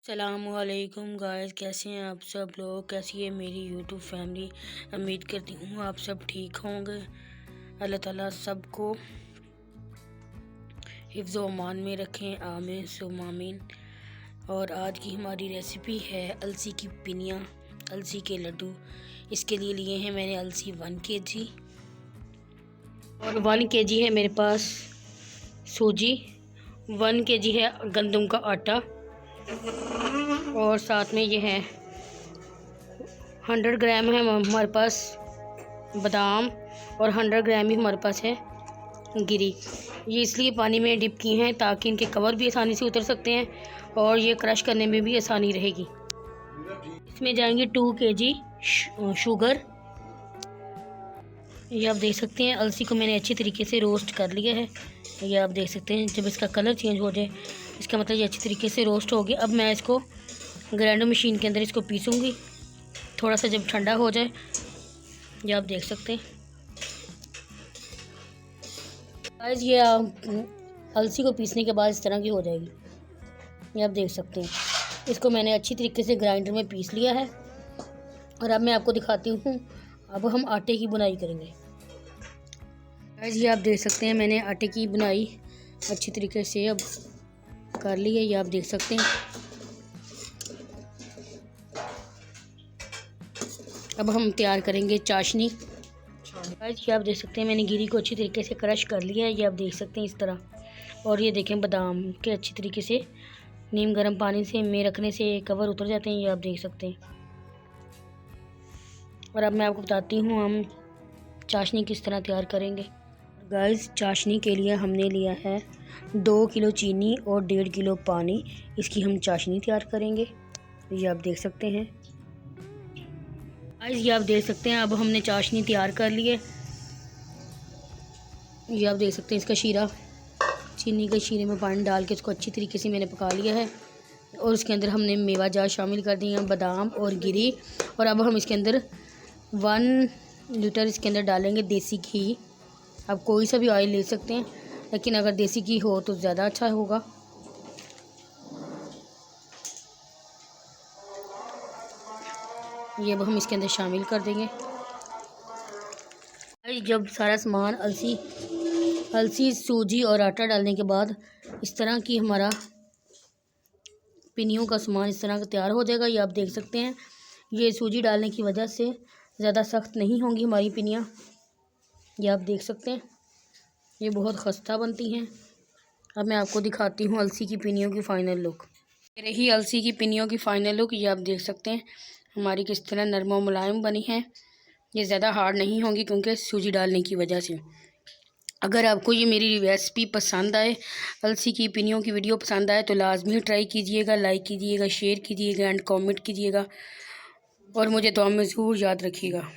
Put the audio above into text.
अस्सलामुअलैकुम गाइस, कैसे हैं आप सब लोग। कैसी है मेरी यूट्यूब फैमिली। उम्मीद करती हूँ आप सब ठीक होंगे। अल्लाह ताला सबको हिफ्ज़ व अमान में रखें, आमीन सुम्मा आमीन। और आज की हमारी रेसिपी है अलसी की पिनिया, अलसी के लड्डू। इसके लिए लिए हैं मैंने अलसी 1 kg और 1 kg है मेरे पास सूजी, 1 kg है गंदम का आटा और साथ में ये है 100 ग्राम है हमारे पास बादाम और 100 ग्राम ही हमारे पास है गिरी। ये इसलिए पानी में डिप की हैं ताकि इनके कवर भी आसानी से उतर सकते हैं और ये क्रश करने में भी आसानी रहेगी। इसमें जाएंगे 2 kg शुगर। ये आप देख सकते हैं अलसी को मैंने अच्छी तरीके से रोस्ट कर लिया है। ये आप देख सकते हैं जब इसका कलर चेंज हो जाए इसका मतलब ये अच्छी तरीके से रोस्ट हो गया। अब मैं इसको ग्राइंडर मशीन के अंदर इसको पीसूँगी, थोड़ा सा जब ठंडा हो जाए। ये आप देख सकते हैं गाइस, ये अलसी को पीसने के बाद इस तरह की हो जाएगी। ये आप देख सकते हैं इसको मैंने अच्छी तरीके से ग्राइंडर में पीस लिया है। और अब मैं आपको दिखाती हूँ, अब हम आटे की बुनाई करेंगे। गाइस ये आप देख सकते हैं मैंने आटे की बुनाई अच्छी तरीके से अब कर ली है। ये आप देख सकते हैं। अब हम तैयार करेंगे चाशनी। गाइस ये आप देख सकते हैं मैंने गिरी को अच्छी तरीके से क्रश कर लिया है। ये आप देख सकते हैं इस तरह। और ये देखें बादाम के अच्छी तरीके से नीम गर्म पानी से में रखने से कवर उतर जाते हैं। ये आप देख सकते हैं। और अब मैं आपको बताती हूँ हम चाशनी किस तरह तैयार करेंगे। गाइस चाशनी के लिए हमने लिया है 2 किलो चीनी और 1.5 किलो पानी। इसकी हम चाशनी तैयार करेंगे। ये आप देख सकते हैं। गाइस ये आप देख सकते हैं अब हमने चाशनी तैयार कर ली है। ये आप देख सकते हैं इसका शीरा, चीनी के शीरे में पानी डाल के इसको अच्छी तरीके से मैंने पका लिया है। और उसके अंदर हमने मेवा जार शामिल कर दिए हैं, बादाम और गिरी। और अब हम इसके अंदर 1 लीटर इसके अंदर डालेंगे देसी घी। आप कोई सा भी ऑयल ले सकते हैं, लेकिन अगर देसी घी हो तो ज़्यादा अच्छा होगा। ये अब हम इसके अंदर शामिल कर देंगे। जब सारा सामान अलसी सूजी और आटा डालने के बाद इस तरह की हमारा पिनियों का सामान इस तरह का तैयार हो जाएगा। ये आप देख सकते हैं ये सूजी डालने की वजह से ज़्यादा सख्त नहीं होंगी हमारी पिनियाँ। ये आप देख सकते हैं ये बहुत खस्ता बनती हैं। अब मैं आपको दिखाती हूँ अलसी की पिनियों की फ़ाइनल लुक। ये रही अलसी की पिनियों की फ़ाइनल लुक। ये आप देख सकते हैं हमारी किस तरह नरम और मुलायम बनी है। ये ज़्यादा हार्ड नहीं होंगी क्योंकि सूजी डालने की वजह से। अगर आपको ये मेरी रेसिपी पसंद आए, अलसी की पिनियों की वीडियो पसंद आए तो लाजमी ट्राई कीजिएगा, लाइक कीजिएगा, शेयर कीजिएगा एंड कमेंट कीजिएगा और मुझे दुआ में ज़रूर याद रखिएगा।